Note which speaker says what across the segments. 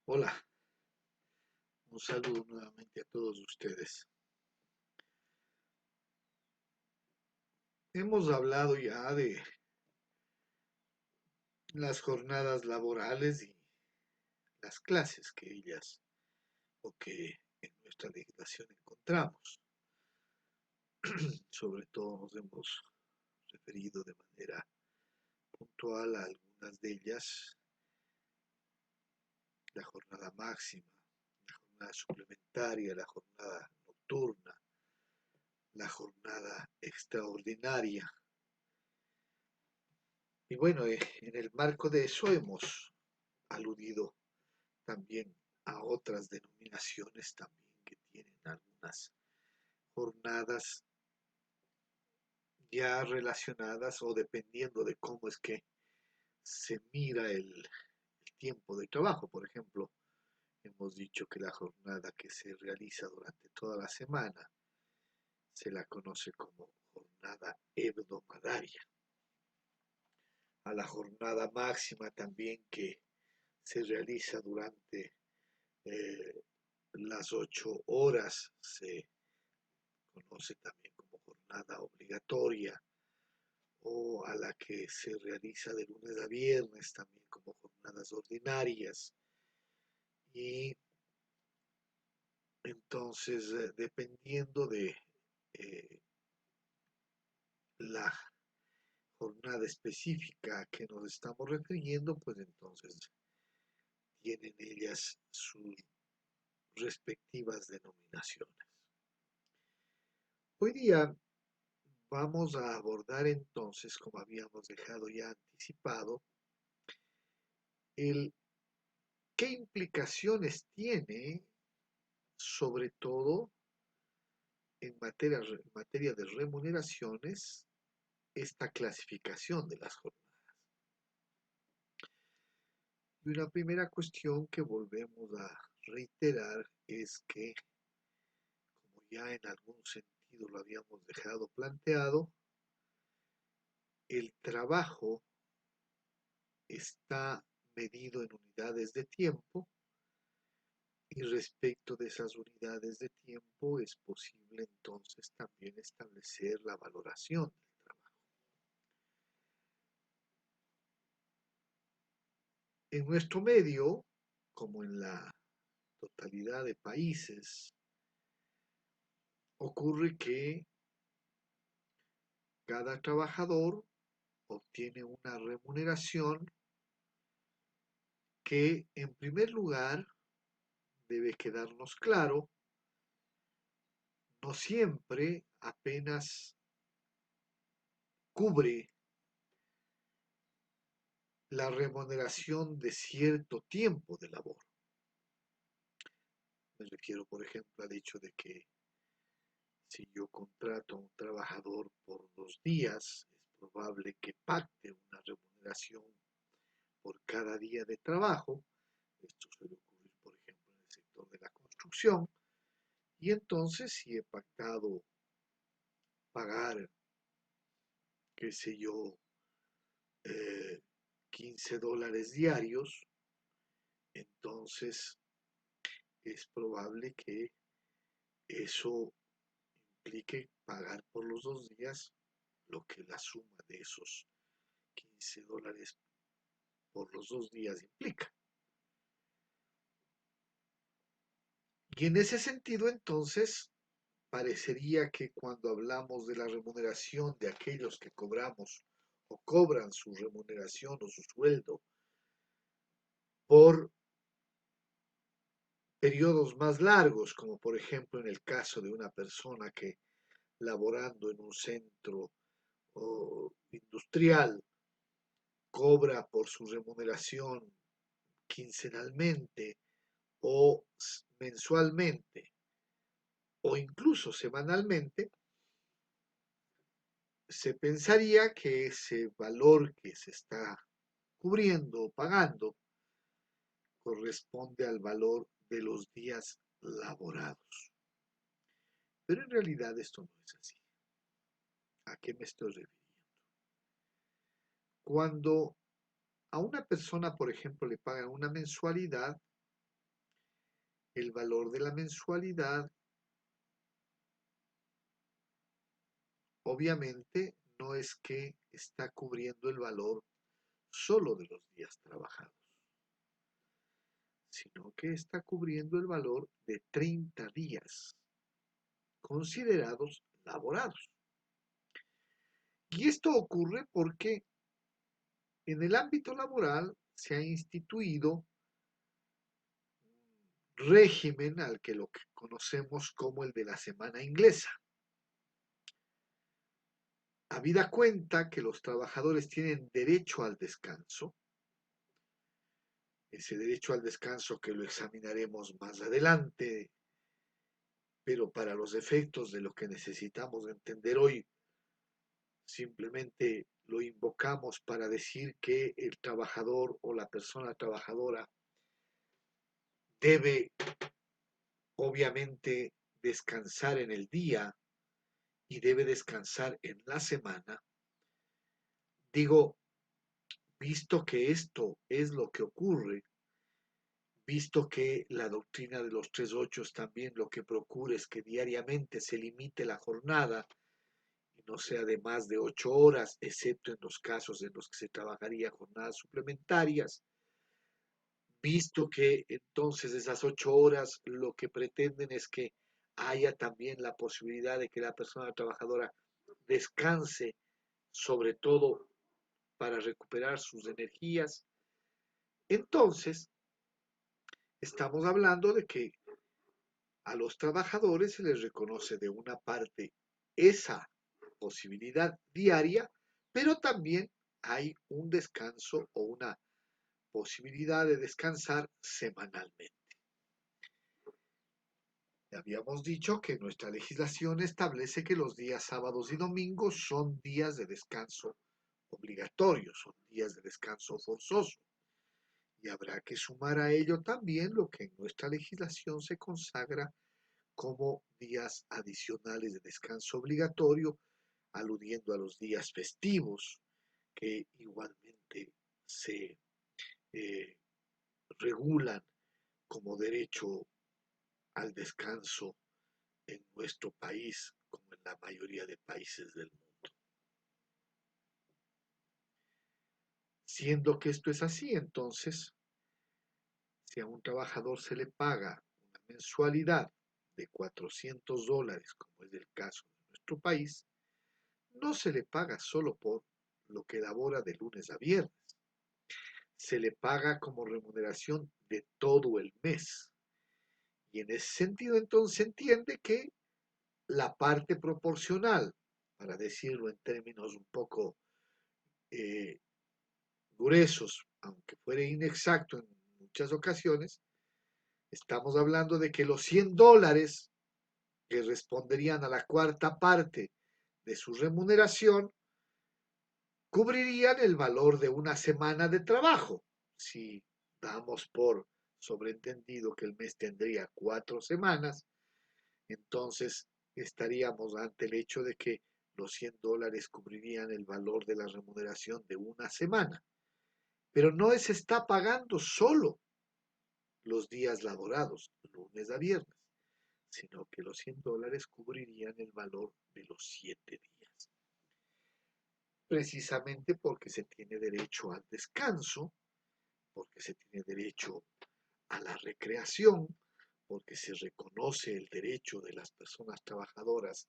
Speaker 1: Hola, un saludo nuevamente a todos ustedes. Hemos hablado ya de las jornadas laborales y las clases que ellas o que en nuestra legislación encontramos. Sobre todo nos hemos referido de manera puntual a algunas de ellas, la jornada máxima, la jornada suplementaria, la jornada nocturna, la jornada extraordinaria. Y bueno, en el marco de eso hemos aludido también a otras denominaciones también que tienen algunas jornadas ya relacionadas o dependiendo de cómo es que se mira el tiempo de trabajo. Por ejemplo, hemos dicho que la jornada que se realiza durante toda la semana se la conoce como jornada hebdomadaria. A la jornada máxima también que se realiza durante eh, las 8 horas se conoce también como jornada obligatoria, o a la que se realiza de lunes a viernes también como jornadas ordinarias. Y entonces, dependiendo de eh, la jornada específica a que nos estamos refiriendo, pues entonces tienen ellas sus respectivas denominaciones. Hoy día vamos a abordar entonces, como habíamos dejado ya anticipado, el qué implicaciones tiene, sobre todo en materia de remuneraciones, esta clasificación de las jornadas. Y una primera cuestión que volvemos a reiterar es que, como ya en algún sentido lo habíamos dejado planteado, el trabajo está medido en unidades de tiempo y respecto de esas unidades de tiempo es posible entonces también establecer la valoración del trabajo. En nuestro medio, como en la totalidad de países, ocurre que cada trabajador obtiene una remuneración que, en primer lugar, debe quedarnos claro, no siempre apenas cubre la remuneración de cierto tiempo de labor. Me refiero, por ejemplo, al hecho de que si yo contrato a un trabajador por 2 días, es probable que pacte una remuneración por cada día de trabajo. Esto suele ocurrir, por ejemplo, en el sector de la construcción. Y entonces, si he pactado pagar, qué sé yo, eh, $15 diarios, entonces es probable que eso implique pagar por los 2 días lo que la suma de esos $15 por los 2 días implica. Y en ese sentido, entonces, parecería que cuando hablamos de la remuneración de aquellos que cobramos o cobran su remuneración o su sueldo por periodos más largos, como por ejemplo en el caso de una persona que laborando en un centro industrial cobra por su remuneración quincenalmente o mensualmente o incluso semanalmente, se pensaría que ese valor que se está cubriendo o pagando corresponde al valor de los días laborados. Pero en realidad esto no es así. ¿A qué me estoy refiriendo? Cuando a una persona, por ejemplo, le pagan una mensualidad, el valor de la mensualidad obviamente no es que está cubriendo el valor solo de los días trabajados, sino que está cubriendo el valor de 30 días considerados laborados. Y esto ocurre porque en el ámbito laboral se ha instituido un régimen al que lo que conocemos como el de la semana inglesa. Habida cuenta que los trabajadores tienen derecho al descanso, ese derecho al descanso que lo examinaremos más adelante, pero para los efectos de lo que necesitamos entender hoy, simplemente lo invocamos para decir que el trabajador o la persona trabajadora debe obviamente descansar en el día y debe descansar en la semana. Digo, visto que esto es lo que ocurre, visto que la doctrina de los 3/8 también lo que procura es que diariamente se limite la jornada y no sea de más de 8 horas, excepto en los casos en los que se trabajaría jornadas suplementarias, visto que entonces esas 8 horas lo que pretenden es que haya también la posibilidad de que la persona trabajadora descanse, sobre todo para recuperar sus energías. Entonces, estamos hablando de que a los trabajadores se les reconoce de una parte esa posibilidad diaria, pero también hay un descanso o una posibilidad de descansar semanalmente. Ya habíamos dicho que nuestra legislación establece que los días sábados y domingos son días de descanso obligatorios, son días de descanso forzoso. Y habrá que sumar a ello también lo que en nuestra legislación se consagra como días adicionales de descanso obligatorio, aludiendo a los días festivos, que igualmente se eh, regulan como derecho al descanso en nuestro país, como en la mayoría de países del mundo. Siendo que esto es así, entonces, si a un trabajador se le paga una mensualidad de $400, como es el caso de nuestro país, no se le paga solo por lo que labora de lunes a viernes, se le paga como remuneración de todo el mes. Y en ese sentido, entonces, se entiende que la parte proporcional, para decirlo en términos un poco eh, gruesos, aunque fuera inexacto en muchas ocasiones, estamos hablando de que los $100 que responderían a la cuarta parte de su remuneración cubrirían el valor de una semana de trabajo. Si damos por sobreentendido que el mes tendría 4 semanas, entonces estaríamos ante el hecho de que los $100 cubrirían el valor de la remuneración de una semana. Pero no se está pagando solo los días laborados, lunes a viernes, sino que los $100 cubrirían el valor de los 7 días. Precisamente porque se tiene derecho al descanso, porque se tiene derecho a la recreación, porque se reconoce el derecho de las personas trabajadoras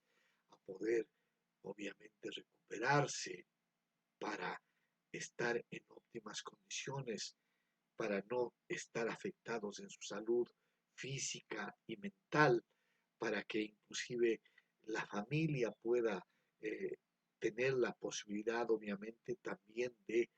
Speaker 1: a poder, obviamente, recuperarse para estar en óptimas condiciones, para no estar afectados en su salud física y mental, para que inclusive la familia pueda tener la posibilidad, obviamente, también de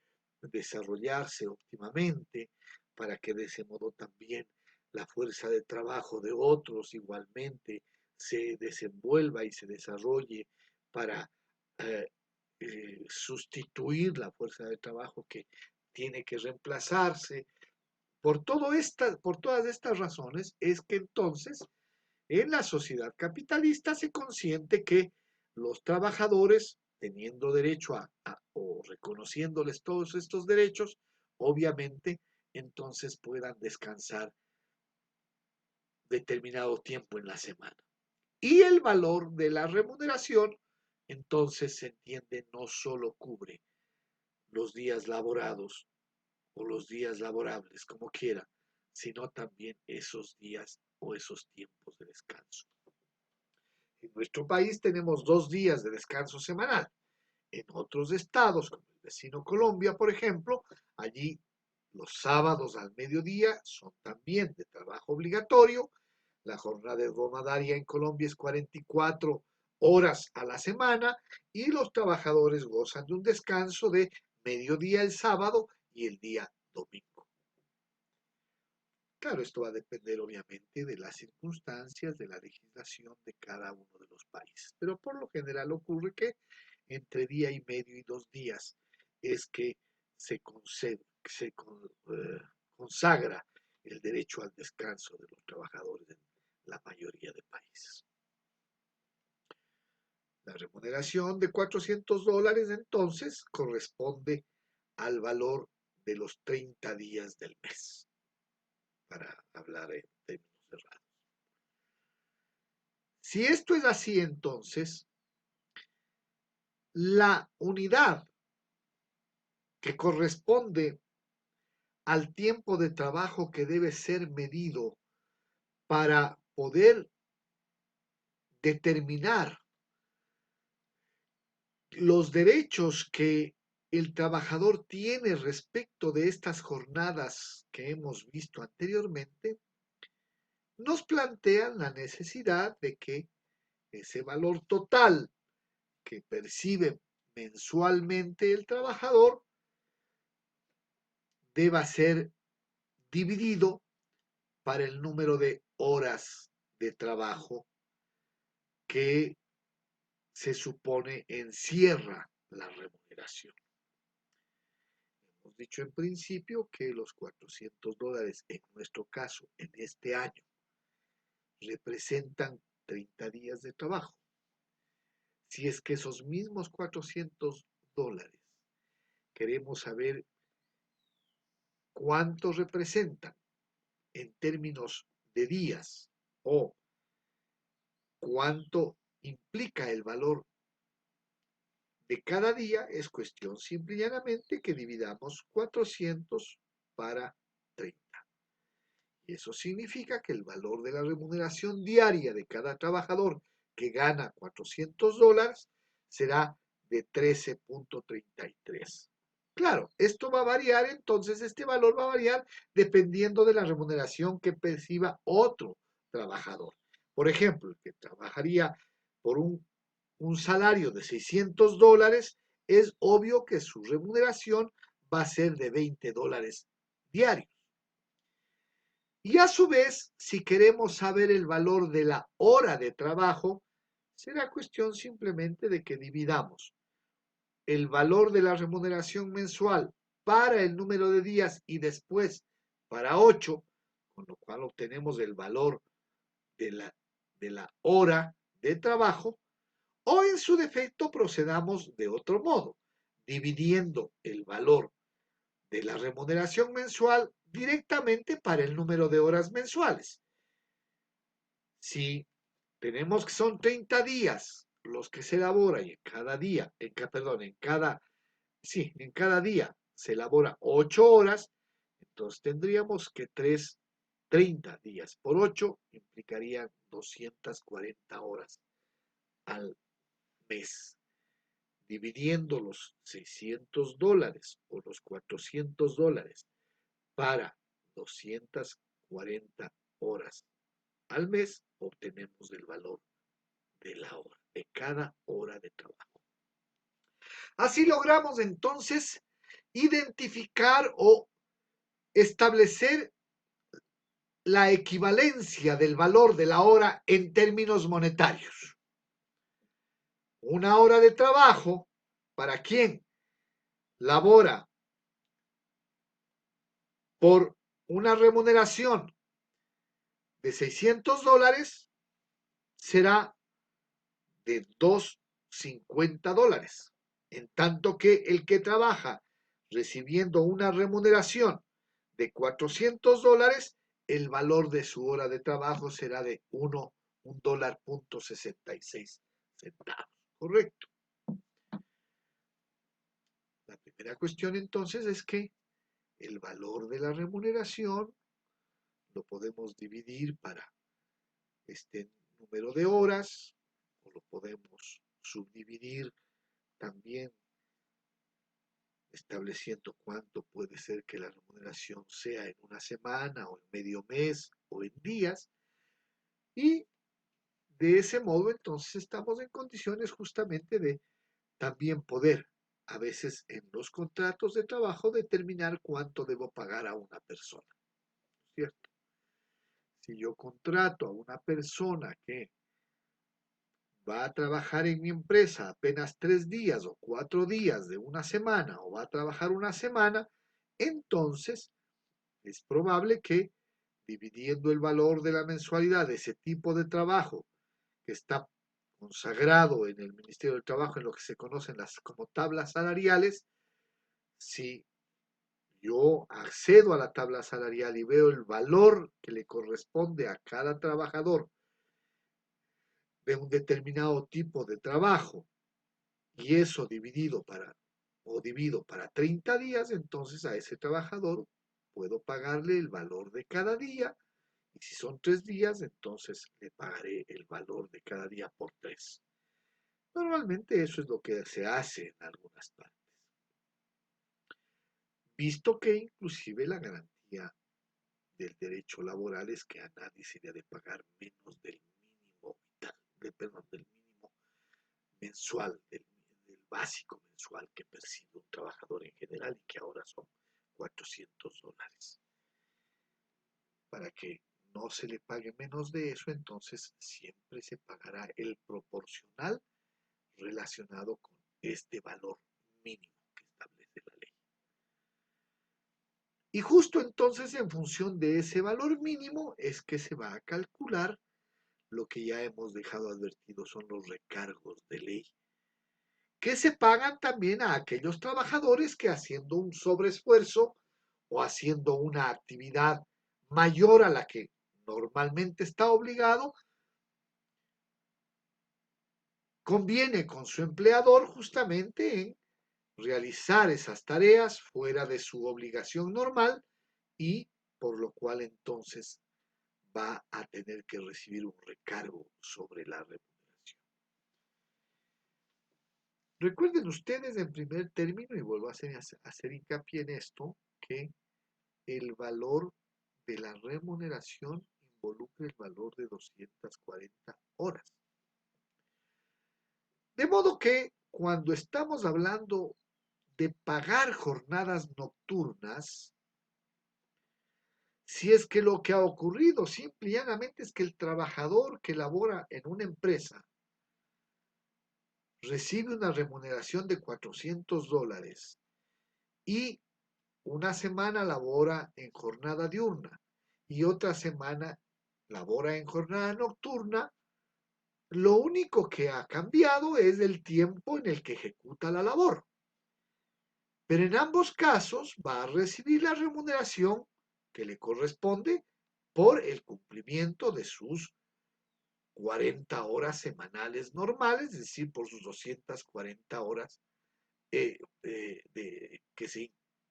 Speaker 1: desarrollarse óptimamente, para que de ese modo también la fuerza de trabajo de otros igualmente se desenvuelva y se desarrolle para eh, sustituir la fuerza de trabajo que tiene que reemplazarse. Por todas estas razones es que entonces en la sociedad capitalista se consiente que los trabajadores, teniendo derecho o reconociéndoles todos estos derechos, obviamente entonces puedan descansar determinado tiempo en la semana. Y el valor de la remuneración, entonces se entiende, no solo cubre los días laborados o los días laborables, como quiera, sino también esos días o esos tiempos de descanso. En nuestro país tenemos 2 días de descanso semanal. En otros estados, como el vecino Colombia, por ejemplo, allí los sábados al mediodía son también de trabajo obligatorio. La jornada hebdomadaria en Colombia es 44 horas a la semana y los trabajadores gozan de un descanso de mediodía el sábado y el día domingo. Claro, esto va a depender obviamente de las circunstancias, de la legislación de cada uno de los países, pero por lo general ocurre que entre día y medio y 2 días es que se consagra el derecho al descanso de los trabajadores en la mayoría de países. La remuneración de $400 entonces corresponde al valor de los 30 días del mes, para hablar en términos cerrados. Si esto es así, entonces, la unidad que corresponde al tiempo de trabajo que debe ser medido para poder determinar los derechos que el trabajador tiene respecto de estas jornadas que hemos visto anteriormente, nos plantean la necesidad de que ese valor total que percibe mensualmente el trabajador deba ser dividido para el número de horas de trabajo que se supone encierra la remuneración. Hemos dicho en principio que los $400 en nuestro caso, en este año, representan 30 días de trabajo. Si es que esos mismos $400 queremos saber cuánto representan en términos de días o cuánto implica el valor de cada día, es cuestión simple y llanamente que dividamos 400 para 30. Y eso significa que el valor de la remuneración diaria de cada trabajador que gana $400 será de 13.33. Claro, esto va a variar, entonces este valor va a variar dependiendo de la remuneración que perciba otro trabajador. Por ejemplo, el que trabajaría por un salario de $600, es obvio que su remuneración va a ser de $20 diarios. Y a su vez, si queremos saber el valor de la hora de trabajo, será cuestión simplemente de que dividamos el valor de la remuneración mensual para el número de días y después para 8, con lo cual obtenemos el valor de la hora de trabajo, o en su defecto procedamos de otro modo, dividiendo el valor de la remuneración mensual directamente para el número de horas mensuales. Si tenemos que son 30 días los que se elaboran y en cada día, en cada día se elabora 8 horas, entonces tendríamos que 30 días por 8 implicarían 240 horas al mes. Dividiendo los $600 o los $400 para 240 horas al mes, obtenemos el valor de la hora, de cada hora de trabajo. Así logramos entonces identificar o establecer la equivalencia del valor de la hora en términos monetarios. Una hora de trabajo para quien labora por una remuneración de $600 será de $250, en tanto que el que trabaja recibiendo una remuneración de $400 el valor de su hora de trabajo será de $1.66. ¿Correcto? La primera cuestión entonces es que el valor de la remuneración lo podemos dividir para este número de horas, o lo podemos subdividir también estableciendo cuánto puede ser que la remuneración sea en una semana o en medio mes o en días. Y de ese modo entonces estamos en condiciones justamente de también poder a veces en los contratos de trabajo determinar cuánto debo pagar a una persona, ¿cierto? Si yo contrato a una persona que va a trabajar en mi empresa apenas 3 días o 4 días de una semana o va a trabajar una semana, entonces es probable que dividiendo el valor de la mensualidad de ese tipo de trabajo que está consagrado en el Ministerio del Trabajo en lo que se conocen como tablas salariales, si yo accedo a la tabla salarial y veo el valor que le corresponde a cada trabajador de un determinado tipo de trabajo y eso divido para 30 días, entonces a ese trabajador puedo pagarle el valor de cada día y si son 3 días, entonces le pagaré el valor de cada día por 3. Normalmente eso es lo que se hace en algunas partes. Visto que inclusive la garantía del derecho laboral es que a nadie se le ha de pagar menos del mínimo vital, del mínimo mensual, del básico mensual que percibe un trabajador en general y que ahora son $400. Para que no se le pague menos de eso, entonces siempre se pagará el proporcional relacionado con este valor mínimo que establece la ley. Y justo entonces en función de ese valor mínimo es que se va a calcular lo que ya hemos dejado advertido son los recargos de ley, que se pagan también a aquellos trabajadores que haciendo un sobreesfuerzo o haciendo una actividad mayor a la que normalmente está obligado, conviene con su empleador justamente en realizar esas tareas fuera de su obligación normal y por lo cual entonces va a tener que recibir un recargo sobre la remuneración. Recuerden ustedes en primer término, y vuelvo a hacer hincapié en esto, que el valor de la remuneración involucra el valor de 240 horas. De modo que cuando estamos hablando de pagar jornadas nocturnas, si es que lo que ha ocurrido simple y llanamente es que el trabajador que labora en una empresa recibe una remuneración de $400 y una semana labora en jornada diurna y otra semana labora en jornada nocturna, lo único que ha cambiado es el tiempo en el que ejecuta la labor. Pero en ambos casos va a recibir la remuneración que le corresponde por el cumplimiento de sus 40 horas semanales normales, es decir, por sus 240 horas que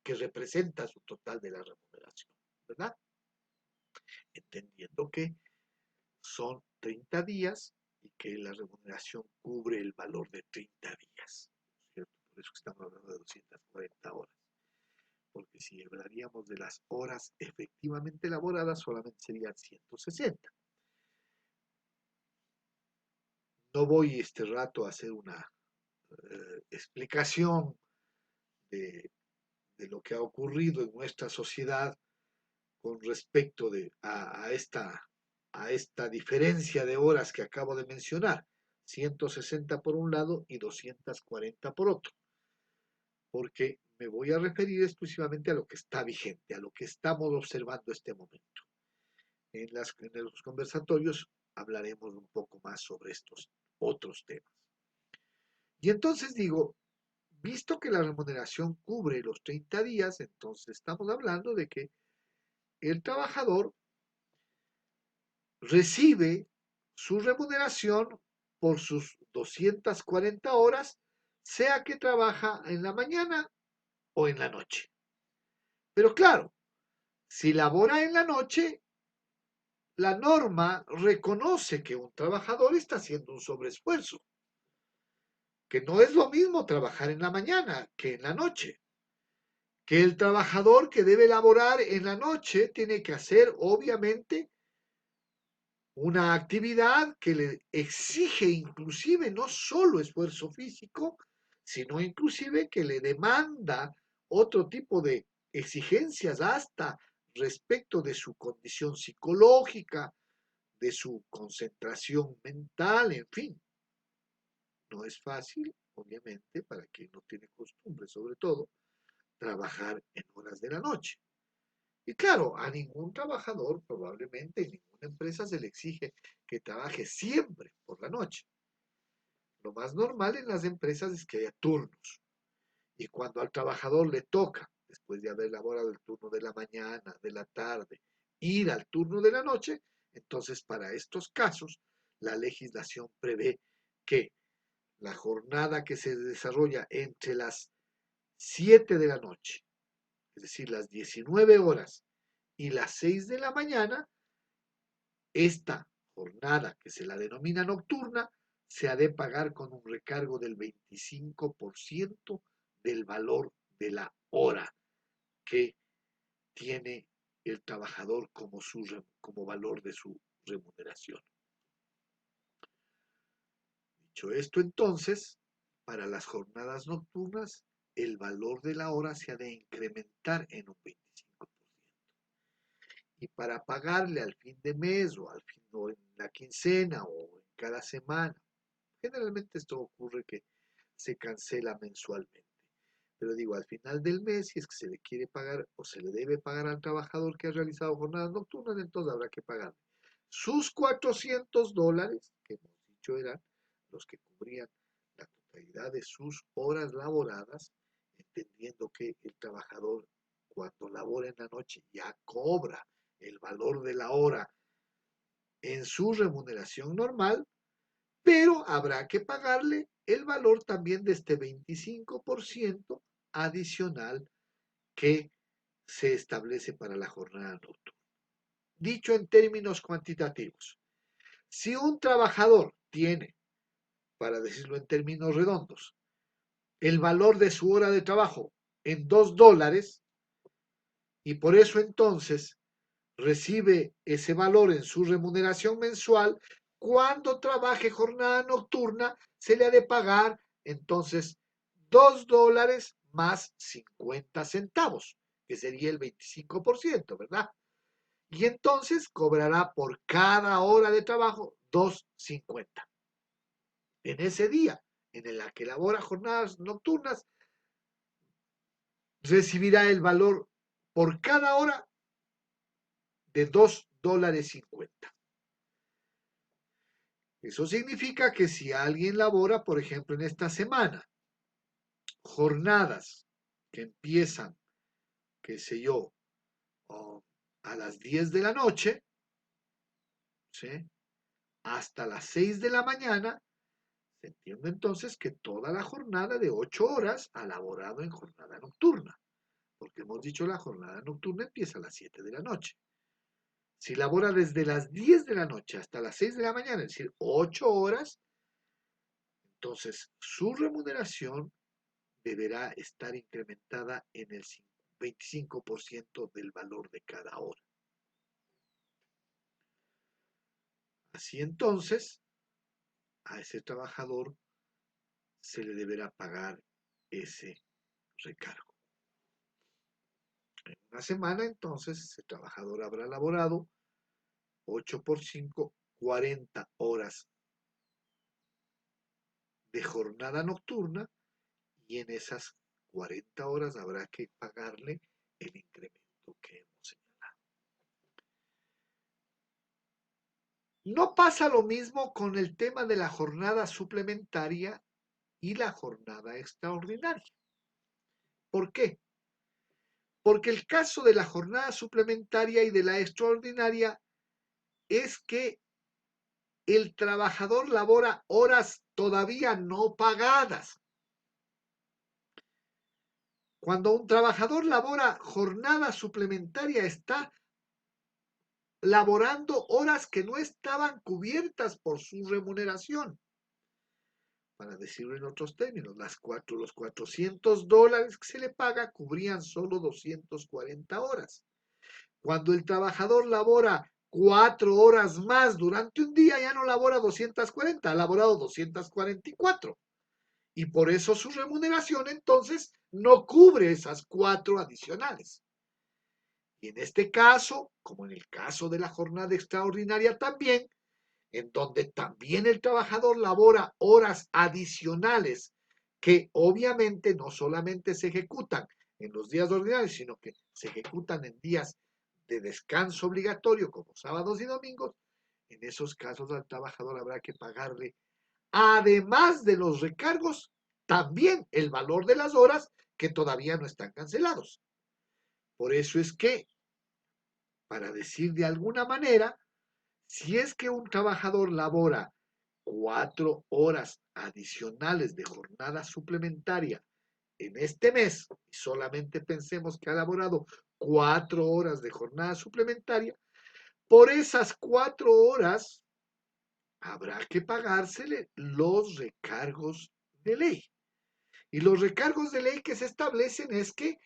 Speaker 1: representa su total de la remuneración, ¿verdad? Entendiendo que son 30 días y que la remuneración cubre el valor de 30 días, ¿cierto? Por eso estamos hablando de 240 horas. Porque si hablaríamos de las horas efectivamente elaboradas, solamente serían 160. No voy este rato a hacer una explicación de lo que ha ocurrido en nuestra sociedad con respecto a esta diferencia de horas que acabo de mencionar, 160 por un lado y 240 por otro, porque me voy a referir exclusivamente a lo que está vigente, a lo que estamos observando este momento. En los conversatorios hablaremos un poco más sobre estos otros temas. Y entonces digo, visto que la remuneración cubre los 30 días, entonces estamos hablando de que el trabajador recibe su remuneración por sus 240 horas, sea que trabaja en la mañana o en la noche. Pero claro, si labora en la noche, la norma reconoce que un trabajador está haciendo un sobreesfuerzo, que no es lo mismo trabajar en la mañana que en la noche, que el trabajador que debe laborar en la noche tiene que hacer, obviamente, una actividad que le exige inclusive no solo esfuerzo físico, sino inclusive que le demanda otro tipo de exigencias hasta respecto de su condición psicológica, de su concentración mental, en fin. No es fácil, obviamente, para quien no tiene costumbre, sobre todo, trabajar en horas de la noche. Y claro, a ningún trabajador probablemente en ninguna empresa se le exige que trabaje siempre por la noche. Lo más normal en las empresas es que haya turnos. Y cuando al trabajador le toca, después de haber laborado el turno de la mañana, de la tarde, ir al turno de la noche, entonces para estos casos la legislación prevé que la jornada que se desarrolla entre las 7 de la noche, es decir, las 19 horas y las 6 de la mañana, esta jornada que se la denomina nocturna se ha de pagar con un recargo del 25% del valor de la hora que tiene el trabajador como valor de su remuneración. Dicho esto, entonces, para las jornadas nocturnas, el valor de la hora se ha de incrementar en un 25%. Y para pagarle al fin de mes o al fin o en la quincena o en cada semana, generalmente esto ocurre que se cancela mensualmente. Pero digo, al final del mes, si es que se le quiere pagar o se le debe pagar al trabajador que ha realizado jornadas nocturnas, entonces habrá que pagarle sus $400, que hemos dicho eran los que cubrían la totalidad de sus horas laboradas, entendiendo que el trabajador cuando labora en la noche ya cobra el valor de la hora en su remuneración normal, pero habrá que pagarle el valor también de este 25% adicional que se establece para la jornada nocturna. Dicho en términos cuantitativos, si un trabajador tiene, para decirlo en términos redondos, el valor de su hora de trabajo en $2 y por eso entonces recibe ese valor en su remuneración mensual, cuando trabaje jornada nocturna se le ha de pagar entonces $2 más 50 centavos, que sería el 25%, ¿verdad? Y entonces cobrará por cada hora de trabajo 2.50. En ese día en el que labora jornadas nocturnas, recibirá el valor por cada hora de $2.50. Eso significa que si alguien labora, por ejemplo, en esta semana, jornadas que empiezan, qué sé yo, a las 10 de la noche, ¿sí?, hasta las 6 de la mañana, se entiende entonces que toda la jornada de 8 horas ha laborado en jornada nocturna, porque hemos dicho la jornada nocturna empieza a las 7 de la noche. Si labora desde las 10 de la noche hasta las 6 de la mañana, es decir, 8 horas, entonces su remuneración deberá estar incrementada en el 25% del valor de cada hora. Así entonces, a ese trabajador se le deberá pagar ese recargo. En una semana, entonces, ese trabajador habrá laborado 8 por 5, 40 horas de jornada nocturna, y en esas 40 horas habrá que pagarle el incremento que hemos señalado. No pasa lo mismo con el tema de la jornada suplementaria y la jornada extraordinaria. ¿Por qué? Porque el caso de la jornada suplementaria y de la extraordinaria es que el trabajador labora horas todavía no pagadas. Cuando un trabajador labora jornada suplementaria, está laborando horas que no estaban cubiertas por su remuneración. Para decirlo en otros términos, los $400 que se le paga cubrían solo 240 horas. Cuando el trabajador labora 4 horas más durante un día, ya no labora 240, ha laborado 244. Y por eso su remuneración entonces no cubre esas 4 adicionales. Y en este caso, como en el caso de la jornada extraordinaria también, en donde también el trabajador labora horas adicionales que obviamente no solamente se ejecutan en los días ordinarios, sino que se ejecutan en días de descanso obligatorio como sábados y domingos, en esos casos al trabajador habrá que pagarle, además de los recargos, también el valor de las horas que todavía no están cancelados. Por eso es que, para decir de alguna manera, si es que un trabajador labora 4 horas adicionales de jornada suplementaria en este mes, y solamente pensemos que ha laborado 4 horas de jornada suplementaria, por esas 4 horas habrá que pagársele los recargos de ley. Y los recargos de ley que se establecen es que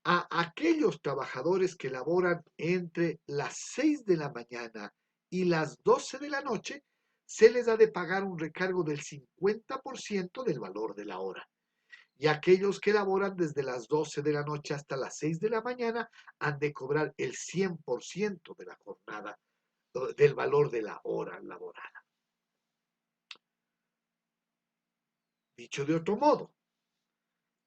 Speaker 1: a aquellos trabajadores que laboran entre las 6 de la mañana y las 12 de la noche, se les ha de pagar un recargo del 50% del valor de la hora. Y aquellos que laboran desde las 12 de la noche hasta las 6 de la mañana han de cobrar el 100% de la jornada, del valor de la hora laborada. Dicho de otro modo,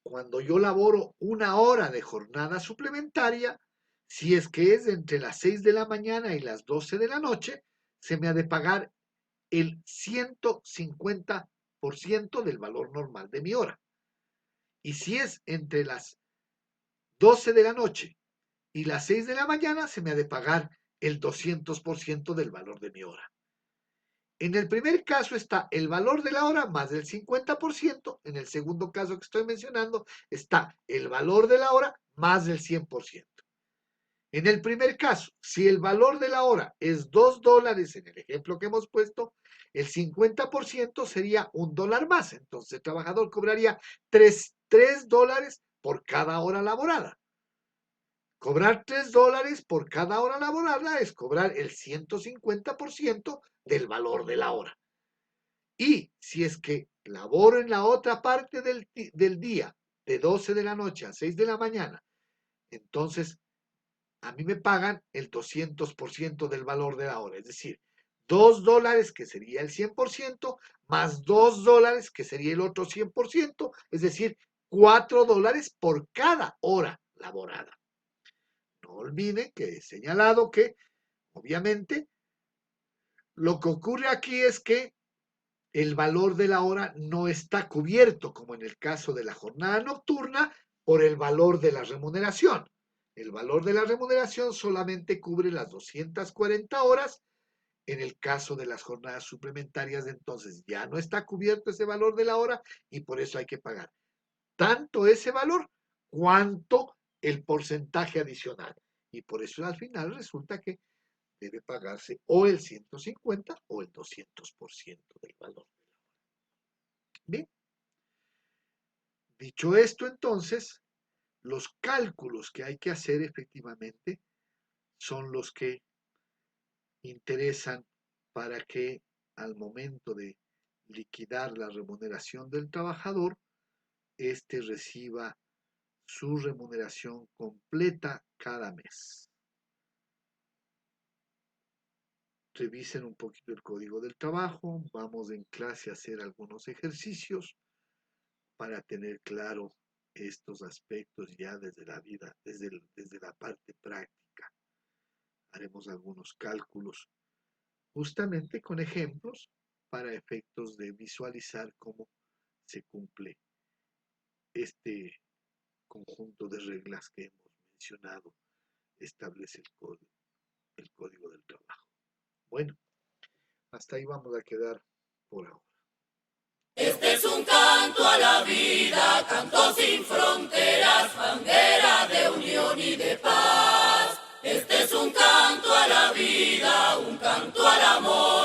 Speaker 1: cuando yo laboro 1 hora de jornada suplementaria, si es que es entre las 6 de la mañana y las 12 de la noche, se me ha de pagar el 150% del valor normal de mi hora. Y si es entre las 12 de la noche y las 6 de la mañana, se me ha de pagar el 200% del valor de mi hora. En el primer caso está el valor de la hora más del 50%. En el segundo caso que estoy mencionando está el valor de la hora más del 100%. En el primer caso, si el valor de la hora es $2 en el ejemplo que hemos puesto, el 50% sería $1 más. Entonces el trabajador cobraría $3 por cada hora laborada. Cobrar $3 por cada hora laborada es cobrar el 150% del valor de la hora. Y si es que laboro en la otra parte del día, de 12 de la noche a 6 de la mañana, entonces a mí me pagan el 200% del valor de la hora. Es decir, $2 que sería el 100%, más $2 que sería el otro 100%, es decir, $4 por cada hora laborada. No olviden que he señalado que, obviamente, lo que ocurre aquí es que el valor de la hora no está cubierto, como en el caso de la jornada nocturna, por el valor de la remuneración. El valor de la remuneración solamente cubre las 240 horas. En el caso de las jornadas suplementarias, entonces ya no está cubierto ese valor de la hora y por eso hay que pagar tanto ese valor cuanto el porcentaje adicional. Y por eso al final resulta que debe pagarse o el 150 o el 200% del valor. Bien, dicho esto, entonces, los cálculos que hay que hacer efectivamente son los que interesan para que al momento de liquidar la remuneración del trabajador, éste reciba su remuneración completa cada mes. Revisen un poquito el código del trabajo, vamos en clase a hacer algunos ejercicios para tener claro estos aspectos ya desde la vida, desde la parte práctica. Haremos algunos cálculos justamente con ejemplos para efectos de visualizar cómo se cumple este conjunto de reglas que hemos mencionado, establece el código del trabajo. Bueno. hasta ahí vamos a quedar por ahora.
Speaker 2: Este es un canto a la vida, canto sin fronteras, bandera de unión y de paz. Este es un canto a la vida, un canto al amor.